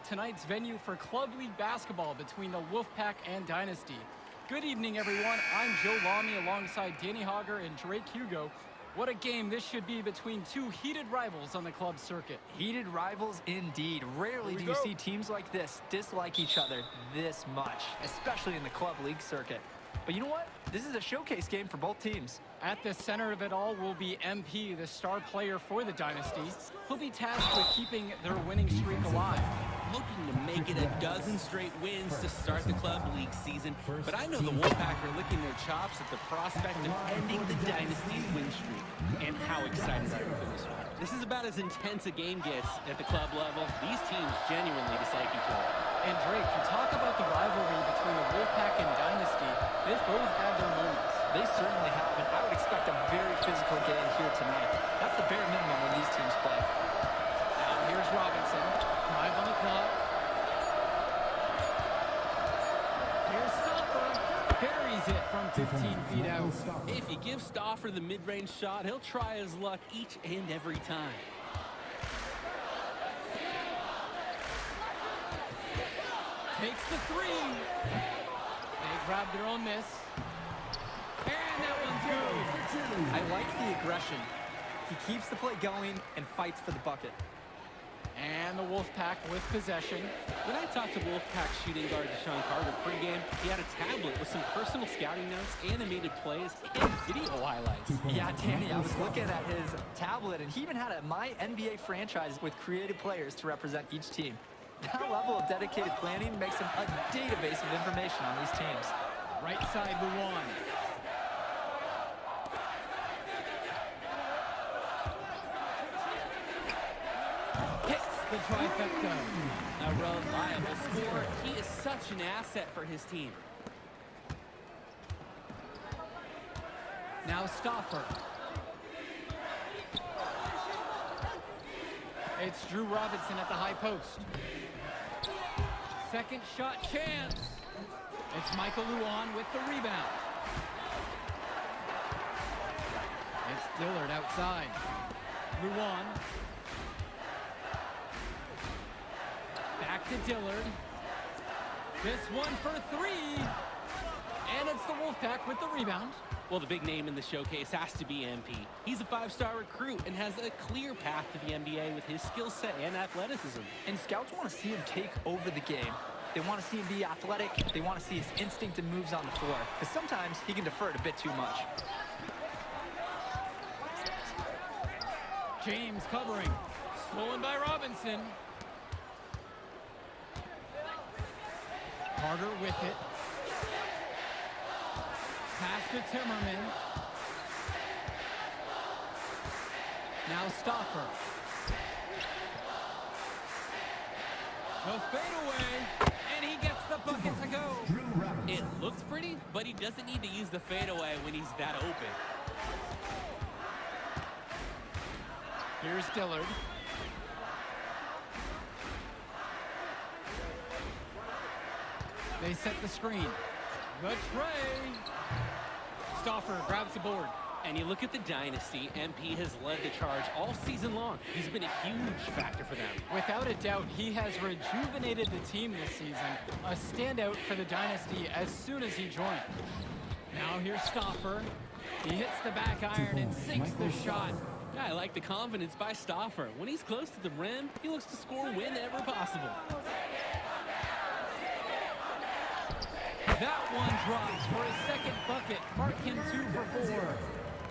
Tonight's venue for Club League basketball between the Wolfpack and Dynasty. Good evening, everyone. I'm Joe Lamy alongside Danny Hogger and Drake Hugo. What a game this should be between two heated rivals on the club circuit. Heated rivals indeed. Rarely do you see teams like this dislike each other this much, especially in the club league circuit. But you know what? This is a showcase game for both teams. At the center of it all will be MP, the star player for the Dynasty. He'll be tasked with keeping their winning streak alive. Looking to make it a dozen straight wins to start the club league season. But I know the Wolfpack are licking their chops at the prospect of ending the Dynasty's win streak. And how excited are you for this one? This is about as intense a game gets at the club level. These teams genuinely dislike each other. And Drake, you talk about the rivalry between the Wolfpack and Dynasty. They've both had their moments. They certainly have, and I would expect a very physical game here tonight. That's the bare minimum when these teams play. Now here's Robinson. 5 on the clock. Here's Stopper. Buries it from 15 feet out. If you give Stauffer the mid-range shot, he'll try his luck each and every time. Takes the three. They grab their own miss. And that one's good. I like the aggression. He keeps the play going and fights for the bucket. And the Wolfpack with possession. When I talked to Wolfpack shooting guard Deshaun Carter pregame, he had a tablet with some personal scouting notes, animated plays, and video highlights. Yeah, Danny, I was looking at his tablet, and he even had a My NBA franchise with creative players to represent each team. That level of dedicated planning makes him a database of information on these teams. Right side, Luan. Hits the trifecta. A reliable scorer. He is such an asset for his team. Now Stoffer. It's Drew Robinson at the high post. Second shot chance. It's Michael Luan with the rebound. It's Dillard outside. Luan. Back to Dillard. This one for three. And it's the Wolfpack with the rebound. Well, the big name in the showcase has to be MP. He's a 5-star recruit and has a clear path to the NBA with his skill set and athleticism. And scouts want to see him take over the game. They want to see him be athletic. They want to see his instinctive moves on the floor. Because sometimes he can defer it a bit too much. James covering. Stolen by Robinson. Carter with it. Pass to Timmerman. Now Stoffer. The fadeaway, and he gets the bucket to go. It looks pretty, but he doesn't need to use the fadeaway when he's that open. Here's Dillard. They set the screen. The tray. Stoffer grabs the board. And you look at the Dynasty, MP has led the charge all season long. He's been a huge factor for them. Without a doubt, he has rejuvenated the team this season. A standout for the Dynasty as soon as he joined. Now here's Stoffer. He hits the back iron and sinks the shot. Yeah, I like the confidence by Stoffer. When he's close to the rim, he looks to score whenever possible. That one drops for his second bucket. Mark him 2 for 4.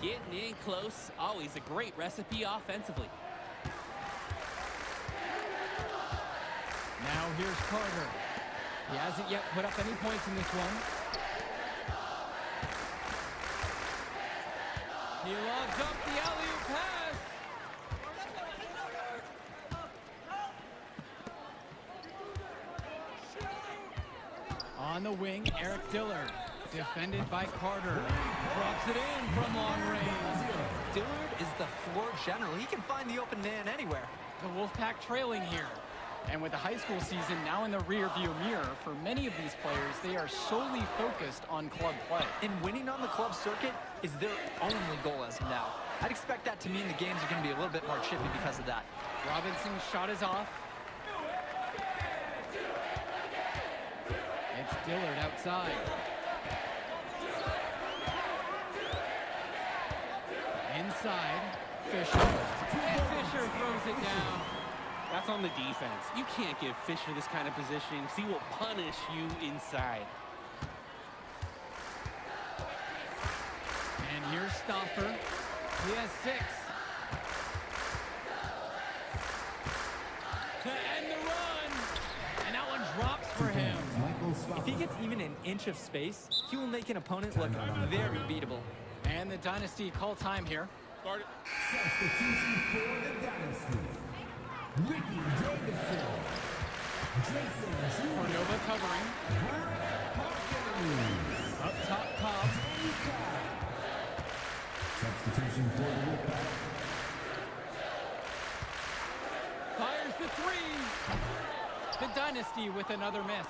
Getting in close, always a great recipe offensively. Now here's Carter. He hasn't yet put up any points in this one. He lobs up the alley-oop pass. On the wing, Eric Dillard. Defended by Carter. Drops it in from long range. Dillard is the floor general. He can find the open man anywhere. The Wolfpack trailing here. And with the high school season now in the rearview mirror, for many of these players, they are solely focused on club play. And winning on the club circuit is their only goal as of now. I'd expect that to mean the games are going to be a little bit more chippy because of that. Robinson's shot is off. It's Dillard outside. Inside, Fisher. And Fisher throws it down. That's on the defense. You can't give Fisher this kind of positioning. He will punish you inside. And here's Stauffer. He has 6. To end the run. And that one drops for him. If he gets even an inch of space, he will make an opponent look very beatable. And the Dynasty call time here. Start it. Substitution for the Dynasty. Ricky Davidson. Jason Cordova covering. Up top, Cobb. Substitution for the Wolfpack. Fires the 3. The Dynasty with another miss.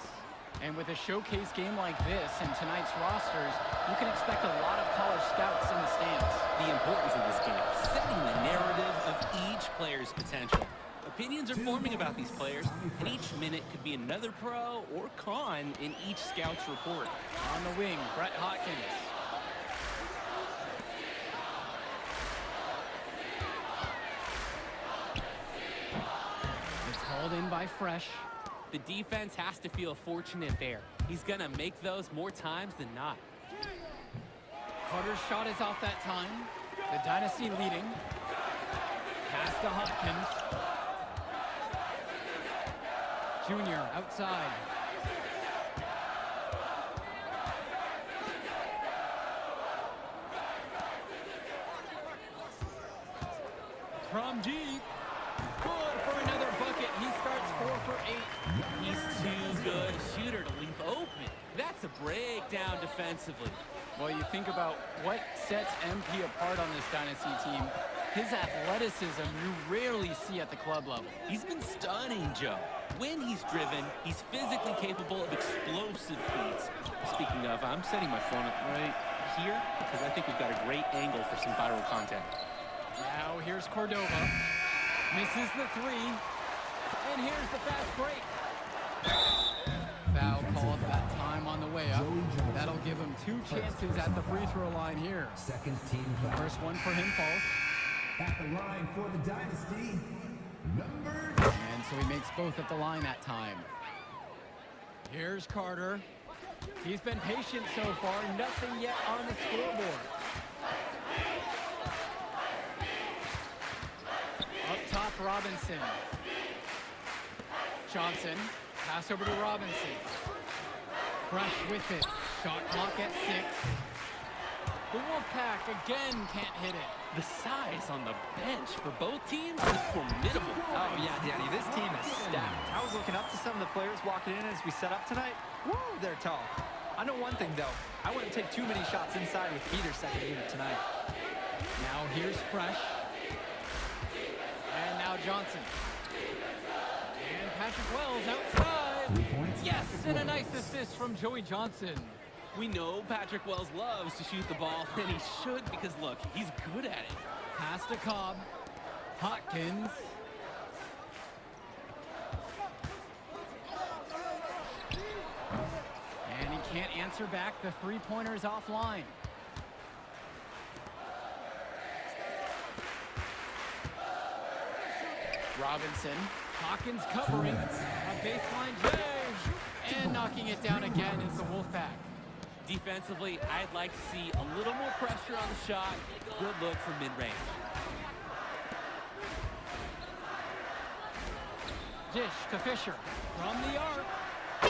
And with a showcase game like this in tonight's rosters, you can expect a lot of college scouts in the stands. The importance of this game, setting the narrative of each player's potential. Opinions are forming about these players, and each minute could be another pro or con in each scout's report. On the wing, Brett Hopkins. It's hauled in by Fresh. The defense has to feel fortunate there. He's going to make those more times than not. Carter's shot is off that time. The Dynasty leading. Pass to Hopkins. Junior outside. From deep. Good for another bucket. He starts 4 for 8. He's too good a shooter to leave open. That's a breakdown defensively. Well, you think about what sets MP apart on this Dynasty team. His athleticism you rarely see at the club level. He's been stunning, Joe. When he's driven, he's physically capable of explosive feats. Speaking of, I'm setting my phone up right here because I think we've got a great angle for some viral content. Now here's Cordova. Misses the 3. And here's the fast break. Foul called that time on the way up. That'll give him 2 chances at the free throw line here. Second team foul. First one for him falls. At the line for the Dynasty, number 2. And so he makes both at the line that time. Here's Carter. He's been patient so far. Nothing yet on the scoreboard. Up top, Robinson. Johnson. Pass over to Robinson. Fresh with it. Shot clock at 6. The Wolfpack again can't hit it. The size on the bench for both teams is formidable. Oh, yeah, Danny, this team is stacked. I was looking up to some of the players walking in as we set up tonight. Woo, they're tall. I know one thing, though. I wouldn't take too many shots inside with either second unit tonight. Now here's Fresh. And now Johnson. And Patrick Wells outside. Yes, and a nice assist from Joey Johnson. We know Patrick Wells loves to shoot the ball, and he should because, look, he's good at it. Pass to Cobb. Hopkins. And he can't answer back. The three-pointer's offline. Robinson. Hawkins covering. A baseline J. And knocking it down again is the Wolfpack. Defensively, I'd like to see a little more pressure on the shot. Good look from mid-range. Dish to Fisher. From the arc.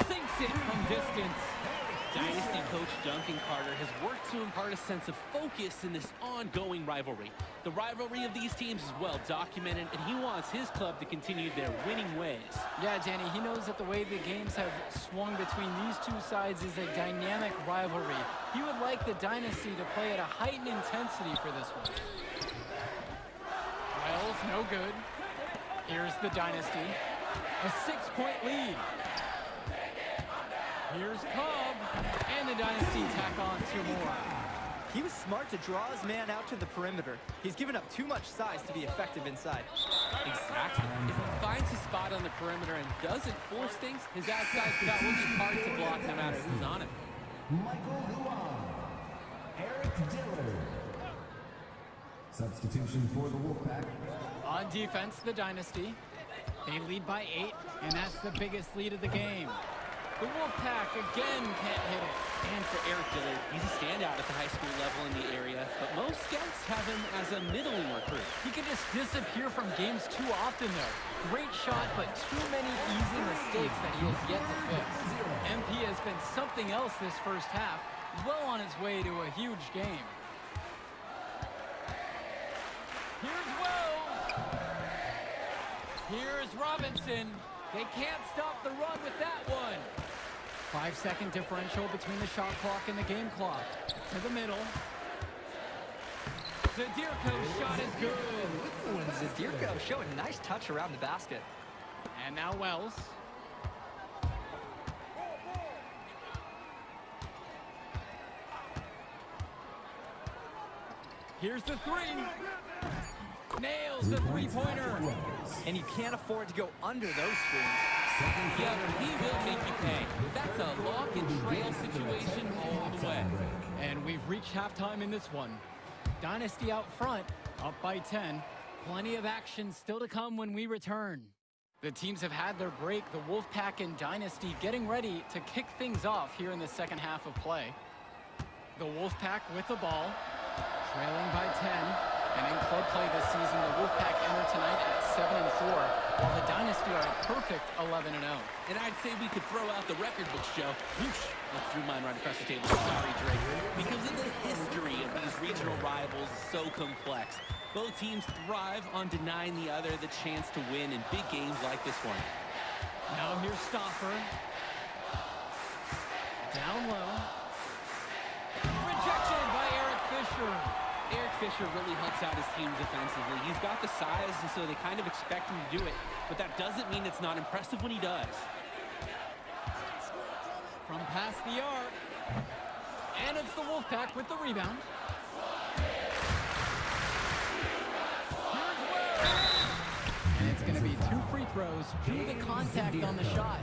Sinks it from distance. Dynasty coach Duncan Carter has worked to impart a sense of focus in this ongoing rivalry. The rivalry of these teams is well documented, and he wants his club to continue their winning ways. Yeah, Danny, he knows that the way the games have swung between these two sides is a dynamic rivalry. He would like the Dynasty to play at a heightened intensity for this one. Wells, no good. Here's the Dynasty. A 6-point lead. Here's Cobb, and the Dynasty tack on 2 more. He was smart to draw his man out to the perimeter. He's given up too much size to be effective inside. Exactly. If he finds his spot on the perimeter and doesn't force things, his outside shot will be hard to block no matter who's on him. Michael Luan. Eric Dillard. Substitution for the Wolfpack. On defense, the Dynasty. They lead by 8, and that's the biggest lead of the game. The Wolfpack again can't hit it. And for Eric Dillard, he's a standout at the high school level in the area, but most scouts have him as a middling recruit. He can just disappear from games too often, though. Great shot, but too many easy mistakes that he has yet to fix. MP has been something else this first half, well on his way to a huge game. Here's Wells. Here's Robinson. They can't stop the run with that one. 5-second differential between the shot clock and the game clock. To the middle. Zadirko's shot is good. Zadirko showing a nice touch around the basket. And now Wells. Here's the 3. Nails the 3-pointer. And you can't afford to go under those screens. Yeah, he will make you pay. That's a lock and trail situation all the way. And we've reached halftime in this one. Dynasty out front, up by 10. Plenty of action still to come when we return. The teams have had their break, the Wolfpack and Dynasty getting ready to kick things off here in the second half of play. The Wolfpack with the ball, trailing by 10. And in club play this season, the Wolfpack enter tonight at 7-4, while the Dynasty are a perfect 11-0. And I'd say we could throw out the record books, Joe. Whoosh! I threw mine right across the table. Sorry, Drake. Because of the history of these regional rivals is so complex. Both teams thrive on denying the other the chance to win in big games like this one. Now here's Stoffer. Down low. Rejected by Eric Fisher. Eric Fisher really helps out his team defensively. He's got the size, and so they kind of expect him to do it. But that doesn't mean it's not impressive when he does. From past the arc. And it's the Wolfpack with the rebound. Here's Wells. And it's going to be 2 free throws due to the contact on the shot.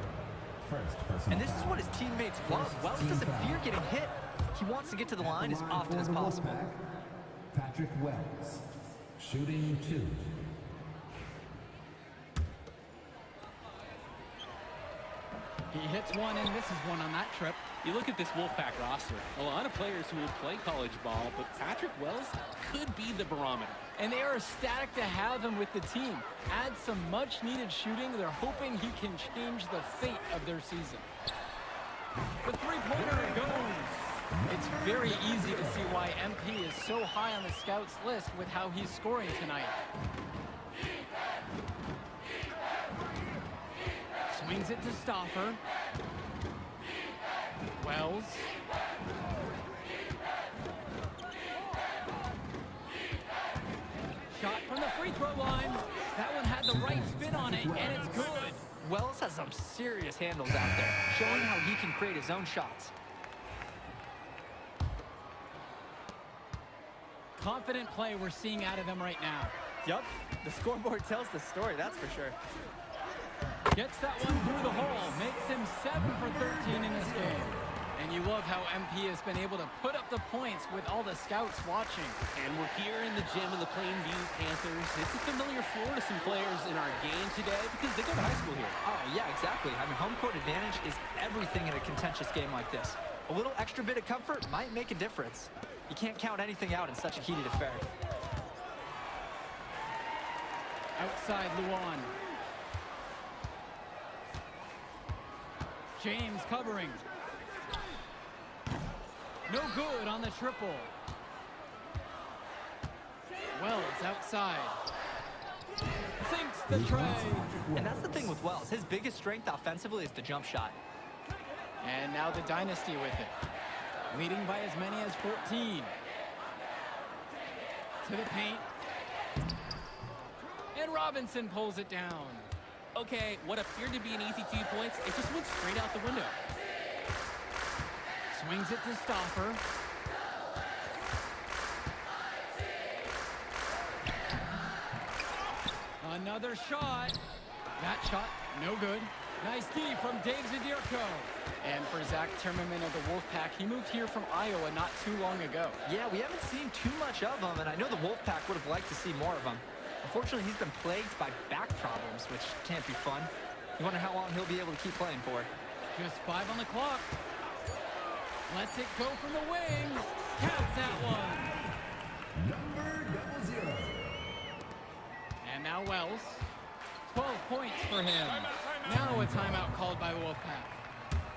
And this is what his teammates love. Wells doesn't fear getting hit. He wants to get to the line as often as possible. Patrick Wells, shooting 2. He hits one and misses one on that trip. You look at this Wolfpack roster, a lot of players who will play college ball, but Patrick Wells could be the barometer. And they are ecstatic to have him with the team. Add some much-needed shooting. They're hoping he can change the fate of their season. The 3-pointer goes. It's very easy to see why MP is so high on the scouts list with how he's scoring tonight. Swings it to Stoffer. Wells. Shot from the free throw line. That one had the right spin on it, and it's good. Wells has some serious handles out there, showing how he can create his own shots. Confident play we're seeing out of them right now. Yup, the scoreboard tells the story, that's for sure. Gets that one through the hole. Makes him 7 for 13 in this game. And you love how MP has been able to put up the points with all the scouts watching. And we're here in the gym of the Plainview Panthers. It's a familiar floor to some players in our game today because they go to high school here. Oh, yeah, exactly. I mean, home court advantage is everything in a contentious game like this. A little extra bit of comfort might make a difference. You can't count anything out in such a heated affair. Outside Luan. James covering. No good on the triple. Wells outside. Sinks the tray. And that's the thing with Wells. His biggest strength offensively is the jump shot. And now the Dynasty with it. Leading by as many as 14. To the paint. And Robinson pulls it down. Okay, what appeared to be an easy 2 points, it just went straight out the window. Swings it to Stoffer. Another shot. That shot, no good. Nice D from Dave Zadirko. And for Zach Timmerman of the Wolfpack, he moved here from Iowa not too long ago. Yeah, we haven't seen too much of him, and I know the Wolfpack would have liked to see more of him. Unfortunately, he's been plagued by back problems, which can't be fun. You wonder how long he'll be able to keep playing for. Just 5 on the clock. Lets it go from the wing. Counts that one. Number 00. And now Wells. 12 points for him. Now a timeout called by the Wolfpack.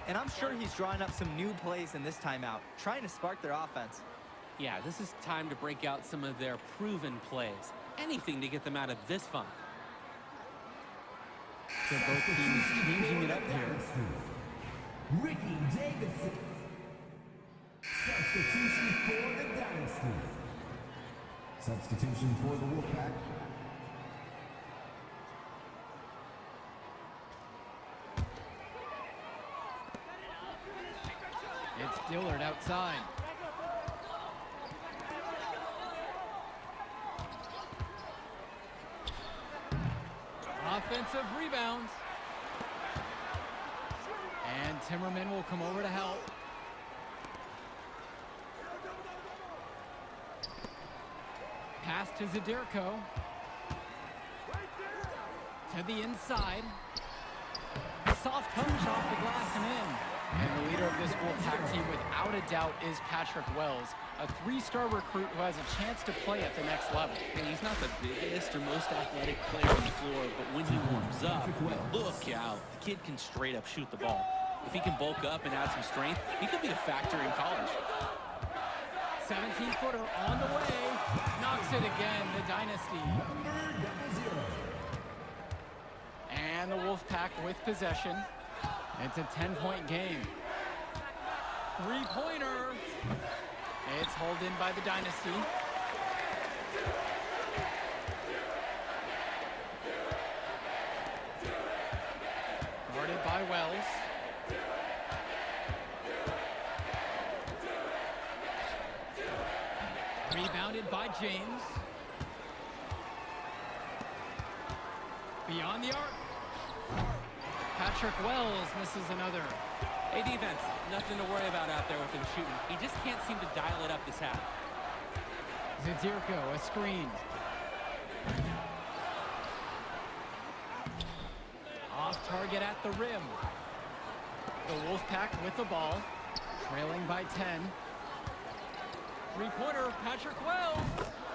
And I'm sure he's drawing up some new plays in this timeout, trying to spark their offense. Yeah, this is time to break out some of their proven plays. Anything to get them out of this funk. So both teams changing it up here. Ricky Davidson. Substitution for the Dynasty. Substitution for the Wolfpack. It's Dillard outside. Offensive rebounds. And Timmerman will come over to help. Pass to Zadirko. To the inside. Soft touch off the glass and in. And the leader of this Wolfpack team, without a doubt, is Patrick Wells, a 3-star recruit who has a chance to play at the next level. And he's not the biggest or most athletic player on the floor, but when he warms up, look out. The kid can straight up shoot the ball. If he can bulk up and add some strength, he could be a factor in college. 17-footer on the way. Knocks it again, the Dynasty. And the Wolfpack with possession. It's a 10-point game. 3-pointer. It's hauled in by the Dynasty. Guarded by Wells. Rebounded by James. Beyond the arc. Patrick Wells misses another. Hey, defense, nothing to worry about out there with him shooting. He just can't seem to dial it up this half. Zadirko, a screen. Off target at the rim. The Wolfpack with the ball, trailing by 10. 3-pointer, Patrick Wells.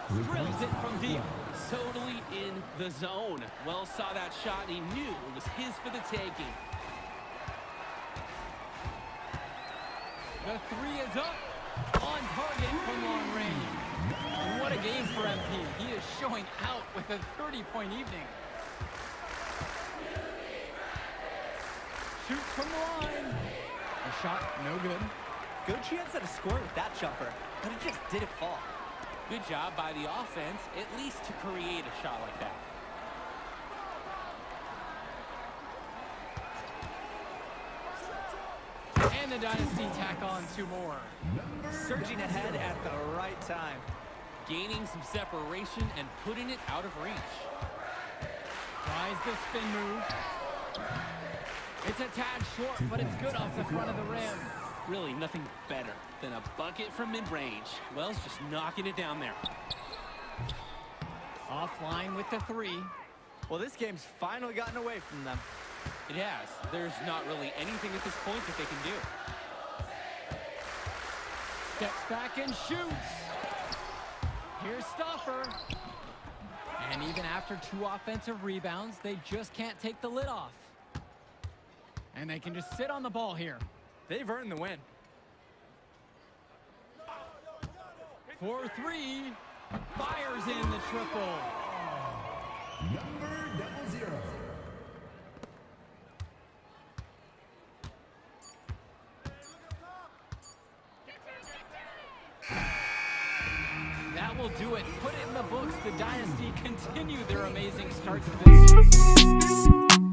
Drills it from deep. Totally in the zone. Wells saw that shot and he knew it was his for the taking. The 3 is up. On target from long range. And what a game for MP. He is showing out with a 30-point evening. Shoot from the line. A shot, no good. Good chance at a score with that jumper, but it just didn't fall. Good job by the offense, at least to create a shot like that. And the Dynasty tack on 2 more. Surging ahead at the right time. Gaining some separation and putting it out of reach. Tries the spin move. It's a tad short, but it's good off the front of the rim. Really nothing better than a bucket from mid-range. Wells just knocking it down there. Offline with the 3. Well, this game's finally gotten away from them. It has. There's not really anything at this point that they can do. Steps back and shoots. Here's Stoffer. And even after 2 offensive rebounds, they just can't take the lid off. And they can just sit on the ball here. They've earned the win. 4-3. Fires in the triple. Number 00. That will do it. Put it in the books. The Dynasty continue their amazing start to this season.